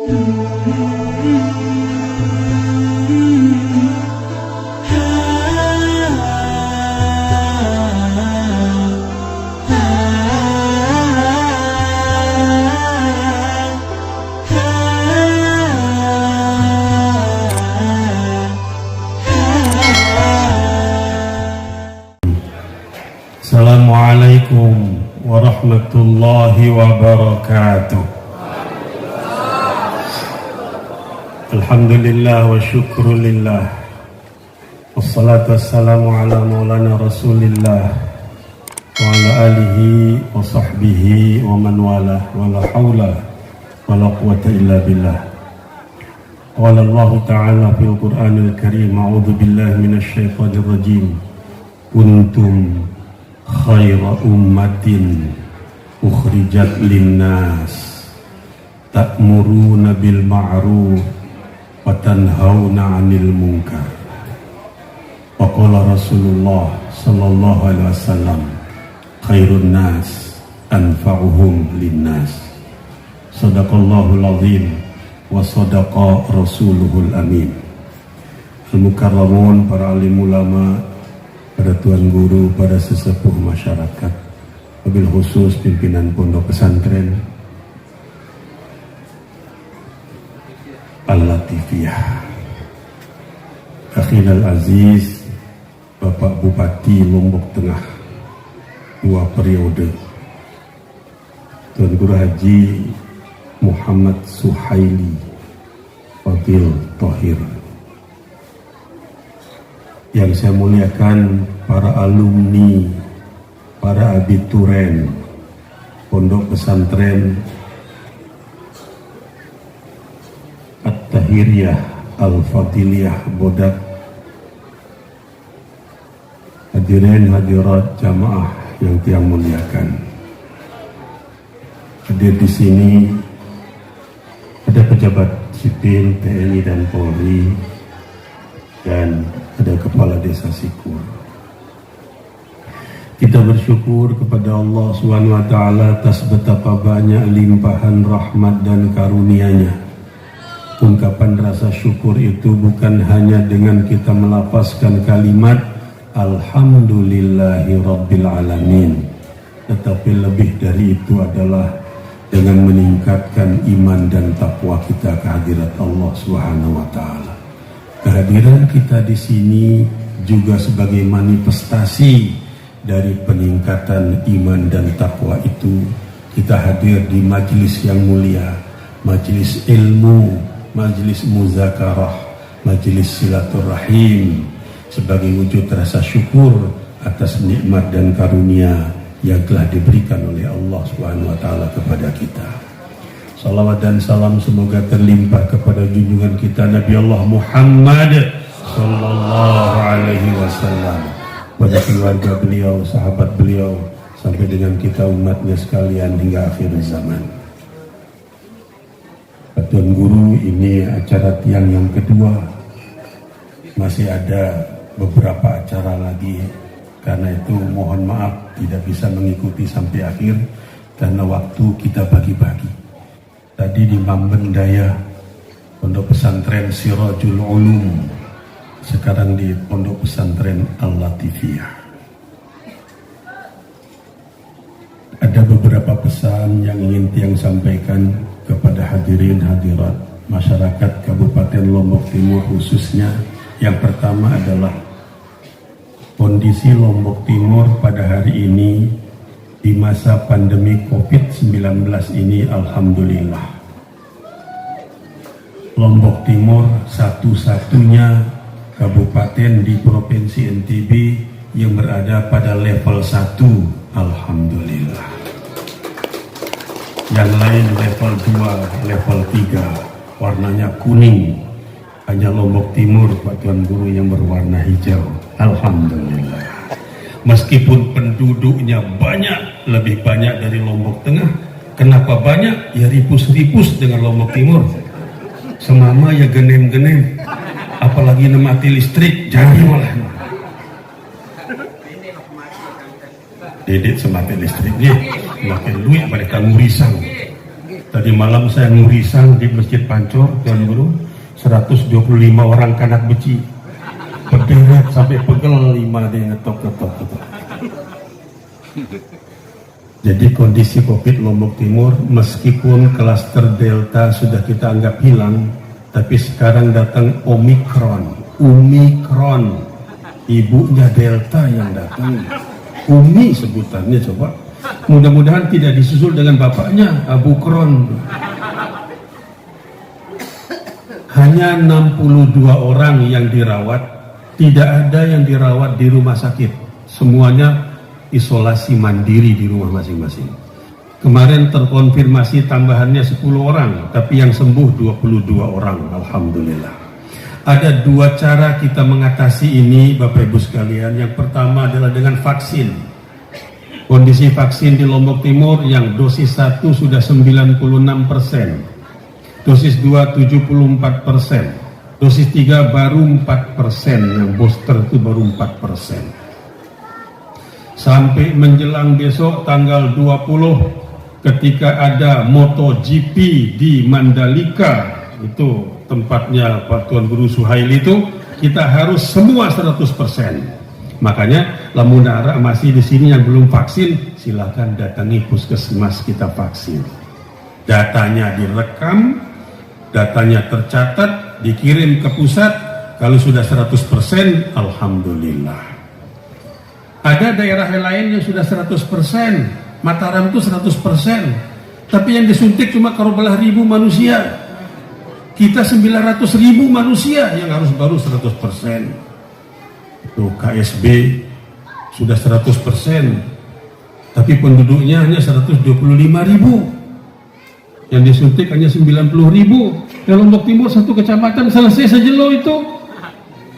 Assalamualaikum warahmatullahi wabarakatuh. Alhamdulillah wa syukrulillah, wassalatu wassalamu ala maulana rasulillah wa ala alihi wa sahbihi wa man wala wa la hawla wa la quwata illa billah. Qala Allah ta'ala fil Qur'anil Karim, a'udzu billahi minasy syaithanir rajim. Kuntum khaira ummatin ukhrijat linnas ta'muruna bil ma'ruf wa tanhauna 'anil munkar. Wa qala Rasulullah sallallahu alaihi wasallam, khairun nas anfa'uhum linnas. Shadaqallahul azim wa sadaqa rasuluhul amin. Al-mukarramun, para alim ulama, pada tuan guru, pada sesepuh masyarakat, wabil khusus pimpinan pondok pesantren Al-Latifiyah, Akhil Al-Aziz, Bapak Bupati Lombok Tengah 2 periode, Tuan Guru Haji Muhammad Suhaili Fadil Thohir, yang saya muliakan para alumni, para abituren Pondok Pesantren At-Tahiriyah Al-Fadiliyah Bodak, hadirin hadirat jamaah yang tiang muliakan. Hadir di sini ada pejabat sipil TNI dan Polri, dan ada Kepala Desa Sikur. Kita bersyukur kepada Allah SWT atas betapa banyak limpahan rahmat dan karunia-Nya. Ungkapan rasa syukur itu bukan hanya dengan kita melafazkan kalimat Alhamdulillahi Rabbil Alamin, tetapi lebih dari itu adalah dengan meningkatkan iman dan takwa kita kehadirat Allah SWT. Kehadiran kita di sini juga sebagai manifestasi dari peningkatan iman dan takwa itu. Kita hadir di majelis yang mulia, majelis ilmu, majelis muzakarah, majelis silaturahim, sebagai wujud rasa syukur atas nikmat dan karunia yang telah diberikan oleh Allah SWT kepada kita. Salawat dan salam semoga terlimpah kepada junjungan kita Nabi Allah Muhammad sallallahu alaihi wasallam, pada keluarga beliau, sahabat beliau, sampai dengan kita umatnya sekalian hingga akhir zaman. Tuan Guru, ini acara tiang yang kedua. Masih ada beberapa acara lagi, karena itu mohon maaf tidak bisa mengikuti sampai akhir karena waktu kita bagi-bagi. Tadi di Mambendaya, Pondok Pesantren Sirajul Ulum, sekarang di Pondok Pesantren Al-Latifiyah. Ada beberapa pesan yang ingin tiang sampaikan kepada hadirin hadirat masyarakat Kabupaten Lombok Timur khususnya. Yang pertama adalah kondisi Lombok Timur pada hari ini di masa pandemi COVID-19 ini, alhamdulillah, Lombok Timur satu-satunya kabupaten di Provinsi NTB yang berada pada level 1, alhamdulillah. Yang lain level 2, level 3, warnanya kuning. Hanya Lombok Timur, Pak Tuan Guru, yang berwarna hijau, alhamdulillah. Meskipun penduduknya banyak, lebih banyak dari Lombok Tengah. Kenapa banyak? Ya ripus-ripus dengan Lombok Timur. Semama ya genem-genem. Apalagi mati listrik, jadi malah. Dedek semati listriknya, makin duit mereka ngurisang. Tadi malam saya ngurisan di Masjid Pancor, Tuan Guru, 125 orang kanak beci, berderet sampai pegel 5 dia ngetok. Jadi kondisi COVID Lombok Timur, meskipun klaster Delta sudah kita anggap hilang, tapi sekarang datang Omikron, ibunya Delta yang datang, Umi sebutannya coba. Mudah-mudahan tidak disusul dengan bapaknya Abu Kron. Hanya 62 orang yang dirawat, tidak ada yang dirawat di rumah sakit, semuanya isolasi mandiri di rumah masing-masing. Kemarin terkonfirmasi tambahannya 10 orang, tapi yang sembuh 22 orang, alhamdulillah. Ada 2 cara kita mengatasi ini, Bapak Ibu sekalian. Yang pertama adalah dengan vaksin. Kondisi vaksin di Lombok Timur yang dosis 1 sudah 96%, dosis 2 74%, dosis 3 baru 4%, yang booster itu baru 4%. Sampai menjelang besok tanggal 20 ketika ada MotoGP di Mandalika, itu tempatnya Pak Tuan Guru Suhail, itu kita harus semua 100%. Makanya lamunara masih di sini yang belum vaksin, silakan datangi puskesmas kita vaksin. Datanya direkam, datanya tercatat, dikirim ke pusat. Kalau sudah 100%, alhamdulillah. Ada daerah lain yang sudah 100%, Mataram itu 100%, tapi yang disuntik cuma karubalah 1.000 manusia. Kita 900.000 manusia yang harus baru 100%. Itu KSB sudah 100%, tapi penduduknya hanya 125.000. Yang disuntik hanya 90.000. Di Lombok Timur 1 kecamatan selesai sejelo itu.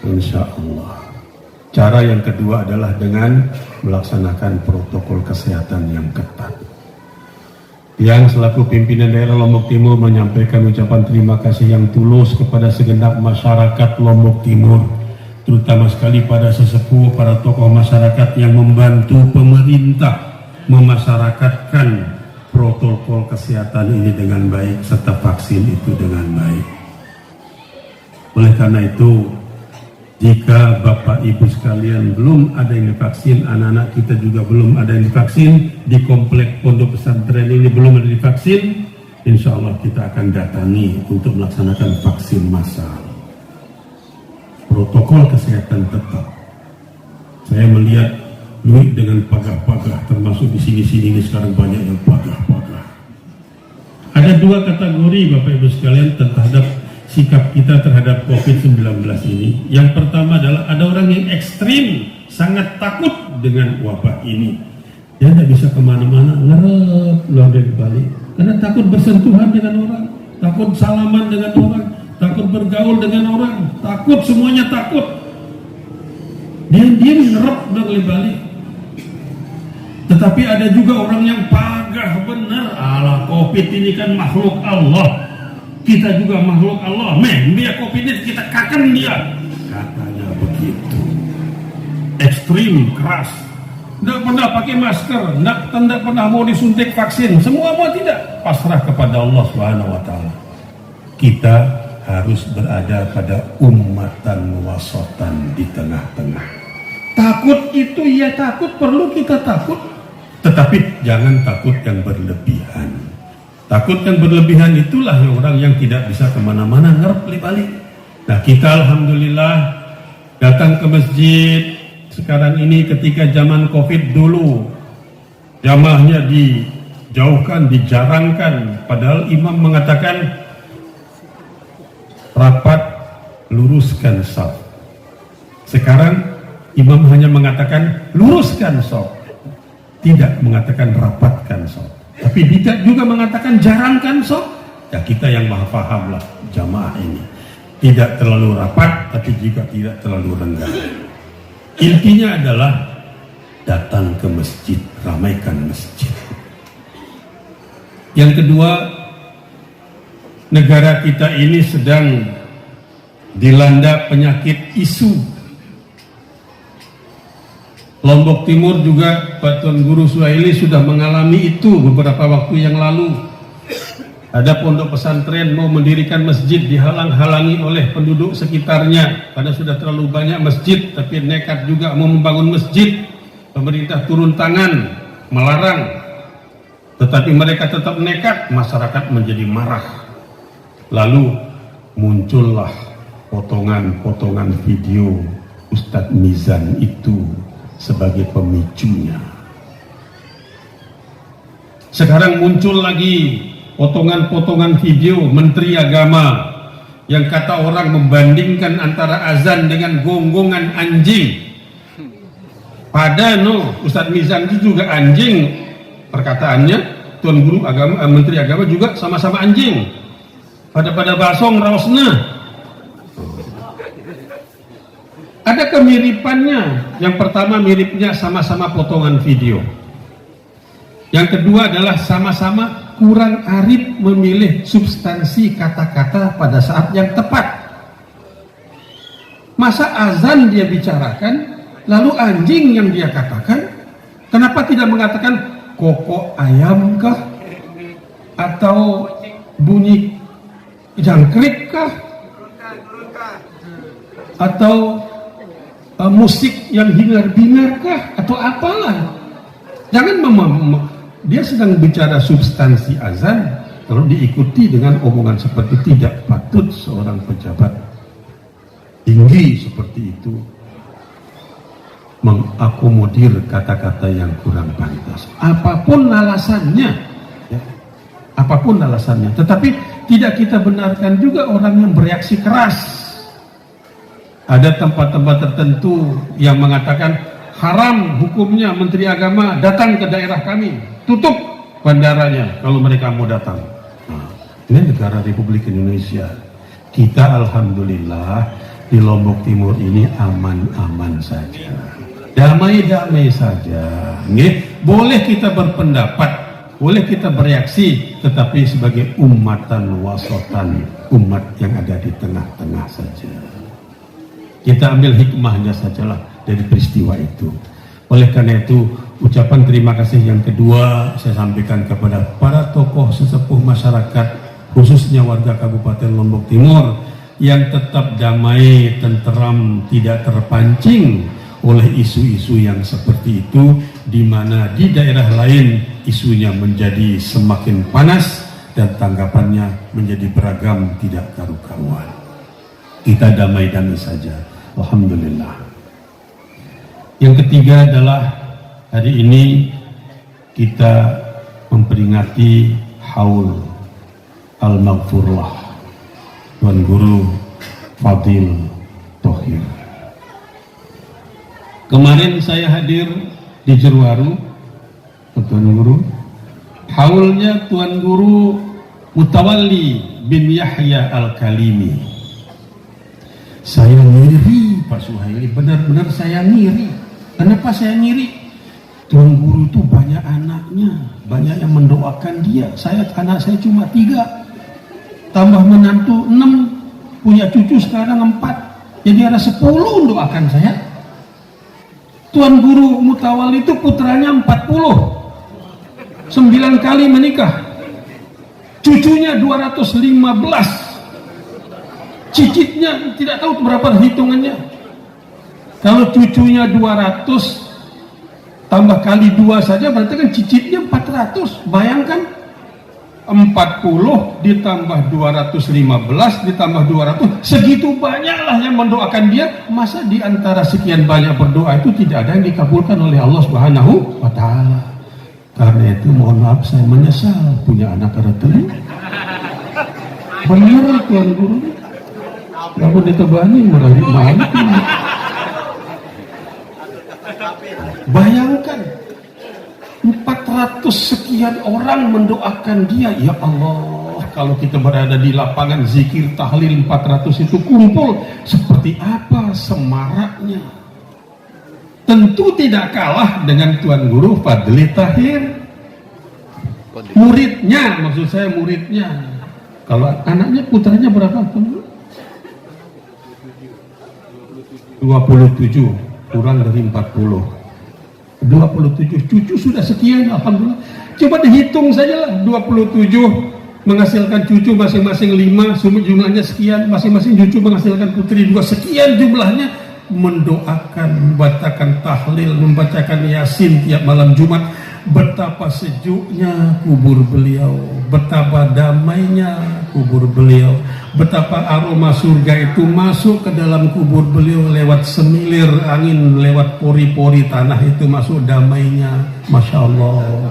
Insya Allah. Cara yang kedua adalah dengan melaksanakan protokol kesehatan yang ketat. Yang selaku pimpinan daerah Lombok Timur menyampaikan ucapan terima kasih yang tulus kepada segenap masyarakat Lombok Timur, terutama sekali pada sesepuh, para tokoh masyarakat yang membantu pemerintah memasyarakatkan protokol kesehatan ini dengan baik, serta vaksin itu dengan baik. Oleh karena itu, jika Bapak Ibu sekalian belum ada yang divaksin, anak-anak kita juga belum ada yang divaksin, di komplek pondok pesantren ini belum ada divaksin, insya Allah kita akan datangi untuk melaksanakan vaksin massal. Protokol kesehatan tetap. Saya melihat duit dengan pagah-pagah, termasuk di sini-sini ini sekarang banyak yang pagah-pagah. Ada 2 kategori Bapak Ibu sekalian terhadap sikap kita terhadap COVID-19 ini. Yang pertama adalah ada orang yang ekstrim, sangat takut dengan wabah ini. Dia tidak bisa kemana-mana, ngerep luar dari Bali, karena takut bersentuhan dengan orang, takut salaman dengan orang, takut bergaul dengan orang, takut, semuanya takut. Diam-diam ngerep dari Bali. Tetapi ada juga orang yang pagah benar, ala COVID ini kan makhluk Allah. Kita juga makhluk Allah, biar COVID ini kita kakan dia. Katanya begitu. Ekstrim, keras. Tidak pernah pakai masker, tidak pernah mau disuntik vaksin. Semua mau tidak. Pasrah kepada Allah SWT. Kita harus berada pada ummatan wasatan di tengah-tengah. Takut itu ya takut, perlu kita takut. Tetapi jangan takut yang berlebihan. Takut yang berlebihan itulah yang orang yang tidak bisa kemana-mana, ngerep balik. Nah, kita alhamdulillah datang ke masjid sekarang ini. Ketika zaman COVID dulu, jamaahnya dijauhkan, dijarangkan, padahal imam mengatakan rapat, luruskan shaf. Sekarang imam hanya mengatakan luruskan shaf, tidak mengatakan rapatkan shaf. Tapi tidak juga mengatakan jarangkan shaf. Ya, kita yang maha paham lah jamaah ini. Tidak terlalu rapat, tapi juga tidak terlalu renggang. Intinya adalah datang ke masjid, ramaikan masjid. Yang kedua, negara kita ini sedang dilanda penyakit isu. Lombok Timur juga Pak Tuan Guru Suhaili sudah mengalami itu beberapa waktu yang lalu. Ada pondok pesantren mau mendirikan masjid dihalang-halangi oleh penduduk sekitarnya karena sudah terlalu banyak masjid, tapi nekat juga mau membangun masjid. Pemerintah turun tangan melarang, tetapi mereka tetap nekat, masyarakat menjadi marah. Lalu muncullah potongan-potongan video Ustadz Mizan itu sebagai pemicunya. Sekarang muncul lagi potongan-potongan video Menteri Agama yang kata orang membandingkan antara azan dengan gonggongan anjing. Padahal Ustadz Mizan itu juga anjing perkataannya, Tuan Guru Agama, Menteri Agama juga sama-sama anjing. Pada basong raosna. Ada kemiripannya. Yang pertama miripnya sama-sama potongan video. Yang kedua adalah sama-sama kurang arif memilih substansi kata-kata pada saat yang tepat. Masa azan dia bicarakan, lalu anjing yang dia katakan, kenapa tidak mengatakan kokok ayam kah? Atau bunyi jangkrik kah? Atau musik yang hingar-bingar kah? Atau apalah? Jangan dia sedang bicara substansi azan, kalau diikuti dengan omongan seperti tidak patut seorang pejabat tinggi seperti itu mengakomodir kata-kata yang kurang pantas. Apapun alasannya, ya, apapun alasannya. Tetapi tidak kita benarkan juga orang yang bereaksi keras. Ada tempat-tempat tertentu yang mengatakan haram hukumnya Menteri Agama datang ke daerah kami, tutup bandaranya kalau mereka mau datang. Nah, ini negara Republik Indonesia. Kita alhamdulillah di Lombok Timur ini aman-aman saja, damai-damai saja. Nggih, boleh kita berpendapat, boleh kita bereaksi, tetapi sebagai ummatan wasotan, umat yang ada di tengah-tengah saja. Kita ambil hikmahnya sajalah dari peristiwa itu. Oleh karena itu, ucapan terima kasih yang kedua saya sampaikan kepada para tokoh sesepuh masyarakat, khususnya warga Kabupaten Lombok Timur, yang tetap damai, tenteram, tidak terpancing oleh isu-isu yang seperti itu, di mana di daerah lain isunya menjadi semakin panas dan tanggapannya menjadi beragam, tidak karu-karuan. Kita damai-damai saja, alhamdulillah. Yang ketiga adalah hari ini kita memperingati Haul Al-Maghfurlah Tuan Guru Fadil Thohir. Kemarin saya hadir di Jeruwaru, Tuan Guru. Haulnya Tuan Guru Mutawalli bin Yahya Al-Kalimi. Saya ngiri Pak Suhaili, benar-benar saya ngiri. Kenapa saya ngiri? Tuan Guru itu banyak anaknya, banyak yang mendoakan dia. Anak saya cuma 3, tambah menantu 6, punya cucu sekarang 4, jadi ada 10 doakan saya. Tuan Guru Mutawalli itu putranya 40, 9 kali menikah, cucunya 215, cicitnya tidak tahu berapa hitungannya. Kalau cucunya 200 tambah kali 2 saja berarti kan cicitnya 400. Bayangkan 40 ditambah 215 ditambah 200, segitu banyaklah yang mendoakan dia. Masa di antara sekian banyak berdoa itu tidak ada yang dikabulkan oleh Allah Subhanahu wa Ta'ala? Karena itu mohon maaf, saya menyesal punya anak karakternya. Benar Tuan Guru, kamu ditebani merari malu. Bayangkan 400 sekian orang mendoakan dia. Ya Allah, kalau kita berada di lapangan zikir tahlil 400 itu kumpul, seperti apa semaraknya. Tentu tidak kalah dengan Tuan Guru Fadli Thohir. Muridnya, maksud saya muridnya. Kalau anaknya, putranya berapa? 27, kurang dari 40. 27 cucu sudah sekian, alhamdulillah. Coba dihitung sajalah, 27 menghasilkan cucu masing-masing 5, jumlahnya sekian, masing-masing cucu menghasilkan putri 2, sekian jumlahnya, mendoakan, membacakan tahlil, membacakan yasin tiap malam Jumat. Betapa sejuknya kubur beliau, betapa damainya kubur beliau, betapa aroma surga itu masuk ke dalam kubur beliau lewat semilir angin, lewat pori-pori tanah itu masuk damainya, Masya Allah.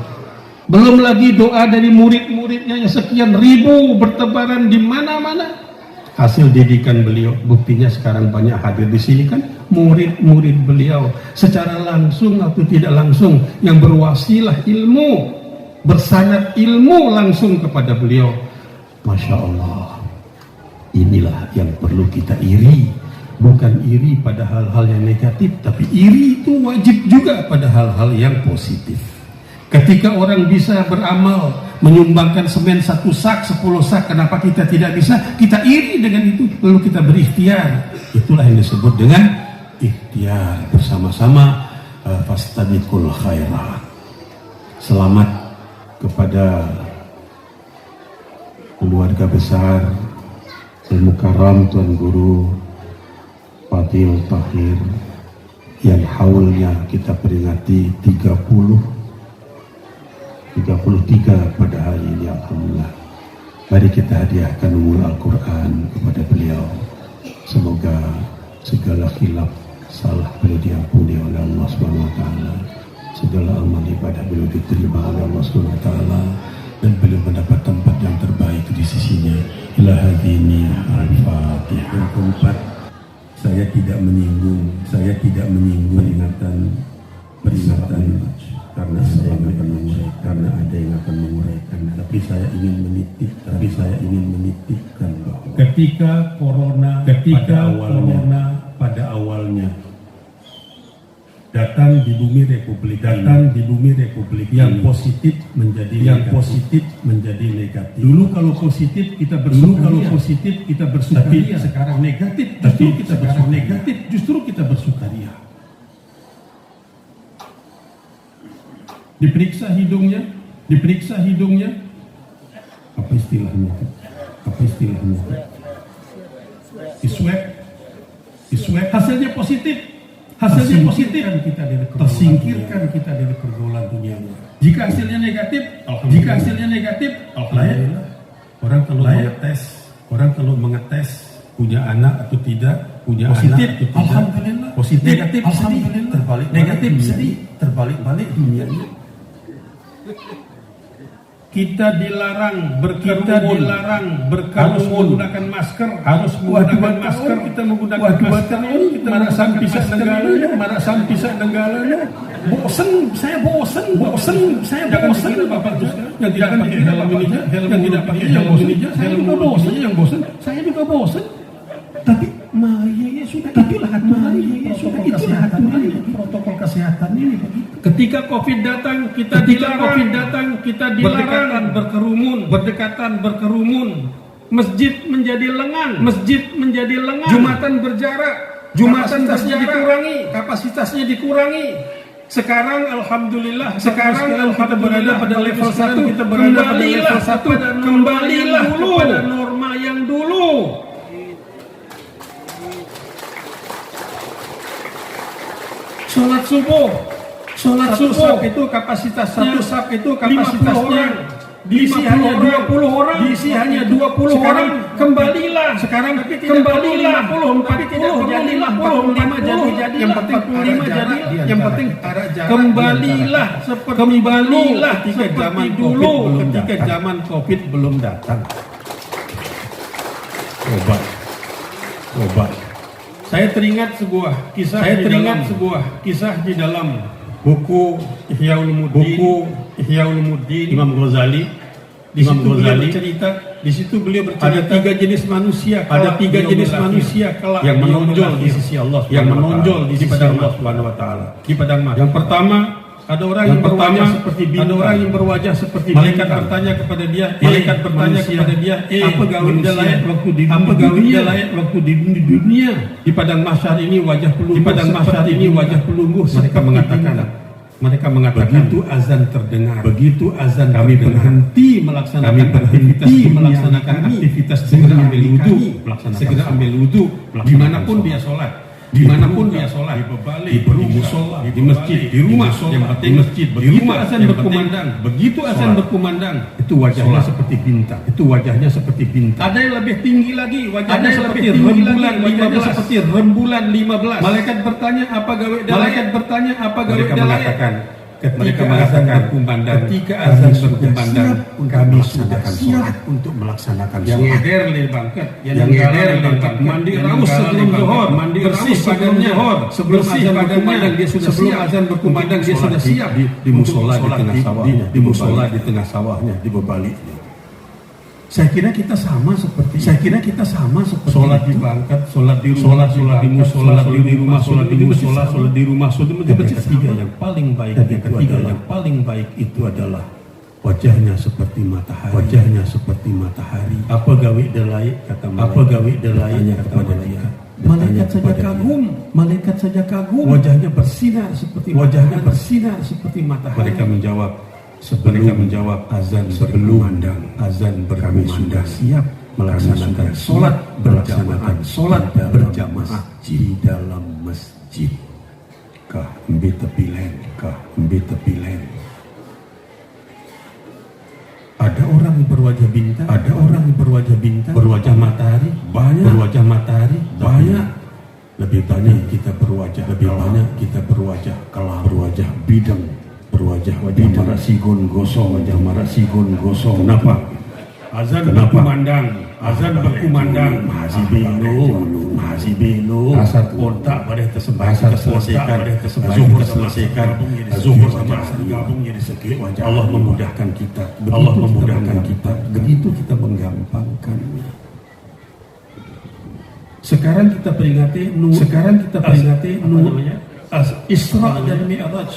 Belum lagi doa dari murid-muridnya yang sekian ribu bertebaran di mana-mana. Hasil didikan beliau, buktinya sekarang banyak hadir di sini kan murid-murid beliau secara langsung atau tidak langsung yang berwasilah ilmu, bersanad ilmu langsung kepada beliau. Masya Allah, inilah yang perlu kita iri, bukan iri pada hal-hal yang negatif, tapi iri itu wajib juga pada hal-hal yang positif. Ketika orang bisa beramal, menyumbangkan semen 1 sak, 10 sak, kenapa kita tidak bisa? Kita iri dengan itu, lalu kita berikhtiar. Itulah yang disebut dengan ikhtiar bersama-sama. Fastabiqul khairat. Selamat kepada keluarga besar Al-Mukarram Tuan Guru Fadil Tahir yang haulnya kita peringati 33 pada hari ini, alhamdulillah. Mari kita hadiahkan umur Al-Quran kepada beliau. Semoga segala khilaf salah beliau diampuni oleh Allah SWT, segala amal ibadah beliau diterima oleh Allah SWT, dan beliau mendapat tempat yang terbaik di sisinya. Ila hadini al-Fatihah. Yang keempat, saya tidak menyinggung peringatan karena ada yang akan menguraikan, tapi saya ingin menitipkan bahwa ketika corona pada awalnya datang di bumi Republik yang positif menjadi negatif. Dulu kalau positif kita bersukaria, tapi sekarang negatif justru kita bersukaria. Diperiksa hidungnya, apa istilahnya? Diswab, hasilnya positif, tersingkirkan kita dari pergaulan dunia. Jika hasilnya negatif, alhamdulillah. Orang kalau mengetes punya anak atau tidak, alhamdulillah. Positif, negatif, alhamdulillah. Negatif, sedih, terbalik-balik dunianya. Kita dilarang berkerumun, harus menggunakan masker, kita menggunakan masker. Marasan pisah negaranya. Bosan, saya bosan. Bapak yang tidak pakai helm ini, saya juga bosan. Tapi itulah aturan protokol kesehatan ini begitu. Ketika COVID datang, kita dilarang berdekatan berkerumun. Masjid menjadi lengan. Jumatan berjarak. Kapasitasnya dikurangi. Sekarang alhamdulillah kita berada pada level 1. Kembalilah pada norma yang dulu. Sholat subuh itu kapasitasnya 50 diisi hanya 20 orang. Sekarang kembalilah 40, 45 jadi. Yang penting kembalilah seperti dulu ketika zaman Covid belum datang. Obat. Saya teringat sebuah kisah di dalam buku Ihya Ulumuddin Imam Ghazali. Di situ beliau bercerita ada tiga jenis manusia kelak yang menonjol di sisi Allah, di padang Allah Subhanahu wa taala, di padang mahsyar. Yang pertama, ada orang yang berwajah seperti malaikat bertanya kepada dia, apa gawe layak waktu di dunia? Di padang mahsyar ini wajah pelungguh, mereka mengatakan Mereka mengatakan begitu azan terdengar, begitu azan kami berhenti melaksanakan aktivitas segera ambil wudu, segera ambil wudu, dimanapun dia sholat. Dimanapun dia sholat, di musola, di masjid, di rumah, yang penting masjid, di rumah azan berkumandang, begitu azan berkumandang, itu wajahnya seperti bintang, itu wajahnya seperti bintang. Ada yang lebih tinggi lagi, wajahnya seperti rembulan 15, seperti rembulan 15. Malaikat bertanya apa gawe dalai? Malaikat bertanya apa gawe dalai? Mereka mengatakan ketika azan berkumandang, kami sudah siap untuk melaksanakan sholat. Yang ngeder le bangket, yang ngeder le bangket, mandi raus sebelum zuhur, mandi bersih badannya, sebelum azan berkumandang dia sudah siap. Azan berkumandang dia sudah siap di musola di tengah sawahnya, di musola di tengah sawahnya, di bebaliknya. Saya kira kita sama seperti sholat di bangkat, sholat di rumah, sholat di musola, sholat di rumah, sholat di musola, sholat di rumah, sholat di masjid. Ketiga yang paling baik, yang paling baik itu adalah wajahnya seperti matahari. Wajahnya seperti matahari. Apa gawe dalai kata malaikat? Apa gawe dalainya kepada dia? Malaikat saja kagum, malaikat saja kagum. Wajahnya bersinar seperti matahari. Mereka menjawab. Mereka menjawab azan kami sudah siap melaksanakan sholat berjamaah di dalam masjid. Kah embi tepilen. Ada orang yang berwajah bintang, berwajah matahari, banyak. Lebih banyak kita berwajah kelam, berwajah bidang. Berwajah marasigon gosong. Kenapa? Azan berkumandang. Masih bingung. Asar kontak pada terselesaikan. Zuhur sama asar gabung jadi segi wajah. Allah memudahkan kita. Begitu kita menggampangkannya. Sekarang kita peringati Isra dan Mi'raj.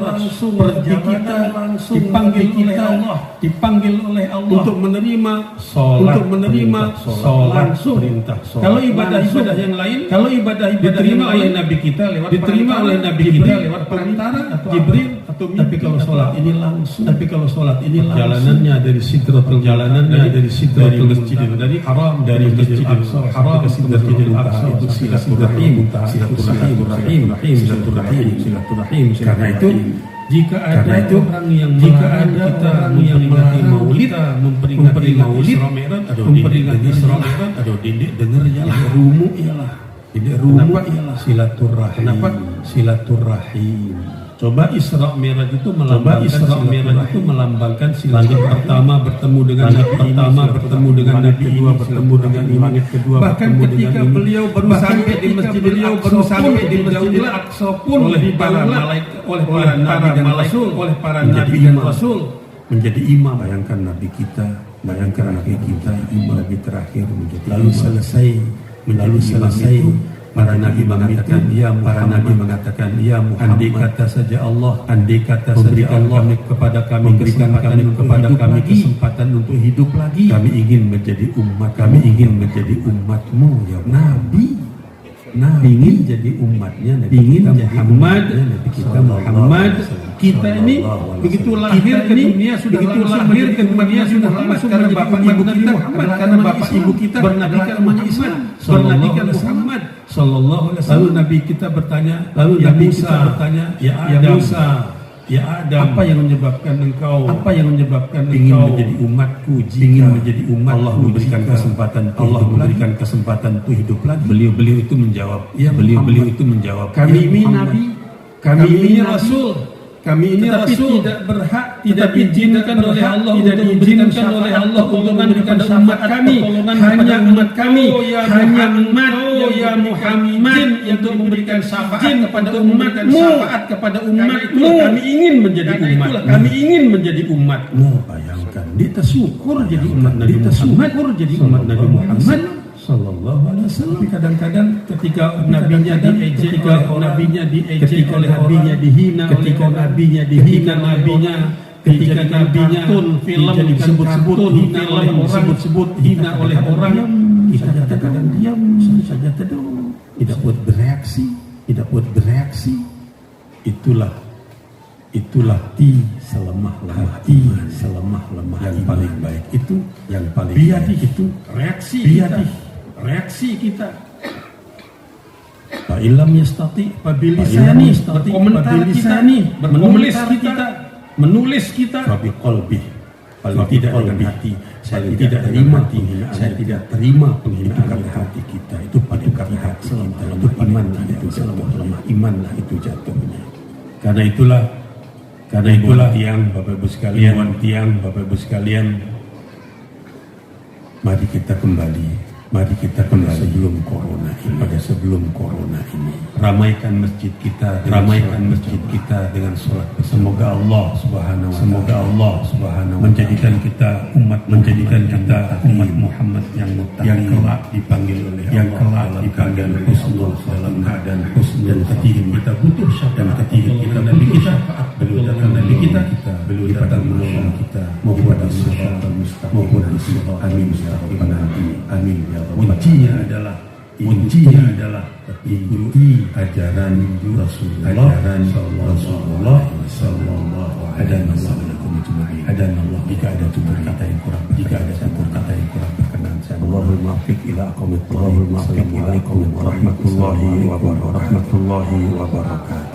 Langsung dipanggil oleh Allah untuk menerima sholat langsung. Kalau ibadah yang lain, diterima oleh Nabi kita lewat perantara Jibril atau Mikail. Tapi kalau sholat ini langsung. Jalanannya dari Sidratul Masjidil Haram, dari Masjidil Haram ke Sidratul Aqsa, itu silaturahim. Karena itu jika ada orang yang memperingati Maulid, dindik dengar ialah rumu ialah silaturahim. Coba Isra Mi'raj itu melambangkan langit pertama bertemu dengan langit kedua bertemu dengan langit kedua. Bahkan ketika beliau baru sampai di Masjidil Aqsa pun oleh para malaikat, oleh para nabi dan rasul menjadi imam. Bayangkan nabi kita imam nabi terakhir menjadi lalu selesai para nabi mengatakan ya Muhammad, andai kata saja Allah memberikan kami kesempatan untuk hidup lagi, kami ingin menjadi umatmu ya Nabi. Ingin jadi umatnya Nabi kita Muhammad. Kita ini begitu lahir ke dunia sudah langsung karena bapak ibu kita bernabikan Muhammad sallallahu alaihi wasallam. Lalu Nabi kita bertanya, ya Musa, ya Adam, apa yang menyebabkan engkau ingin menjadi umatku? Ingin menjadi umat, Allah memberikan kesempatan untuk hidup lagi. Beliau itu menjawab, kami ini nabi, kami ini rasul, tidak berhak, tidak diizinkan oleh Allah untuk memberikan umat kami, hanya umat kami, hanya umat ya Muhammad untuk memberikan syafaat kepada umatmu. Kami ingin menjadi umatmu. Bayangkan, dia tersyukur jadi umat Nabi Muhammad sallallahu alaihi wasallam. Kadang-kadang ketika nabinya diejek, ketika nabinya dihina, ketika nabinya film disebut-sebut hina oleh orang, kita kadang-kadang diam saja, tidak buat bereaksi. Itulah itulah selemah-lemah iman, selemah-lemah yang paling baik itu yang paling biadih itu reaksi kita. Fa illam yastati fabilisani, berkomentar kita, menulis kita, fa biqalbi, paling tidak dengan hati. Saya tidak terima penghinaan hati kita. Itu pada hati kita, itu imanlah itu selemah-lemah imanlah itu jatuhnya. Karena itulah tiang Bapak Ibu sekalian, mari kita kembali sebelum corona ini. Ramaikan masjid kita dengan sholat. Semoga Allah Subhanahu wa menjadikan kita umat Muhammad yang kelak dipanggil oleh Rasulullah dalam keadaan husnul. Dan ketika kita butuh syafaat, ketika kita butuh syafaat, beliau datang menolong kita maupun di siratal mustaqim. Amin ya rabbal alamin. Amin ya rabbal alamin. Kuncinya adalah ikuti ajaran Rasulullah sallallahu alaihi wasallam. Hadanallah. Jika ada tutur kata yang kurang berkenan, Allahul muwaffiq ila aqwamit thoriq. Assalamualaikum warahmatullahi wabarakatuh.